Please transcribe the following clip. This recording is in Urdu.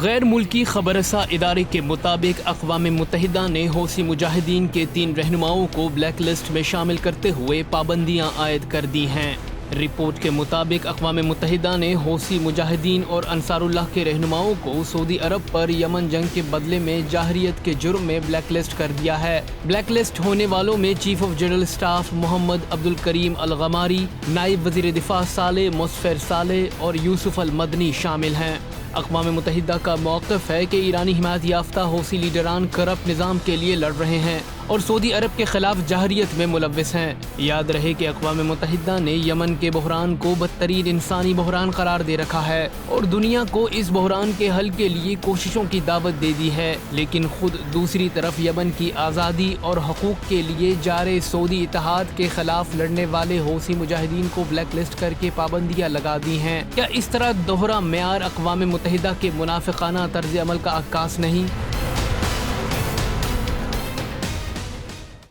غیر ملکی خبررساں ادارے کے مطابق اقوام متحدہ نے حوثی مجاہدین کے 3 رہنماؤں کو بلیک لسٹ میں شامل کرتے ہوئے پابندیاں عائد کر دی ہیں۔ رپورٹ کے مطابق اقوام متحدہ نے حوثی مجاہدین اور انصار اللہ کے رہنماؤں کو سعودی عرب پر یمن جنگ کے بدلے میں جارحیت کے جرم میں بلیک لسٹ کر دیا ہے۔ بلیک لسٹ ہونے والوں میں چیف آف جنرل اسٹاف محمد عبدالکریم الغماری، نائب وزیر دفاع صالح مصفر صالح اور یوسف المدنی شامل ہیں۔ اقوام متحدہ کا موقف ہے کہ ایرانی حمایت یافتہ حوثی لیڈران کرپٹ نظام کے لیے لڑ رہے ہیں اور سعودی عرب کے خلاف جارحیت میں ملوث ہیں۔ یاد رہے کہ اقوام متحدہ نے یمن کے بحران کو بدترین انسانی بحران قرار دے رکھا ہے اور دنیا کو اس بحران کے حل کے لیے کوششوں کی دعوت دے دی ہے، لیکن خود دوسری طرف یمن کی آزادی اور حقوق کے لیے جارے سعودی اتحاد کے خلاف لڑنے والے حوثی مجاہدین کو بلیک لسٹ کر کے پابندیاں لگا دی ہیں۔ کیا اس طرح دوہرا معیار اقوام متحدہ کے منافقانہ طرز عمل کا عکاس نہیں؟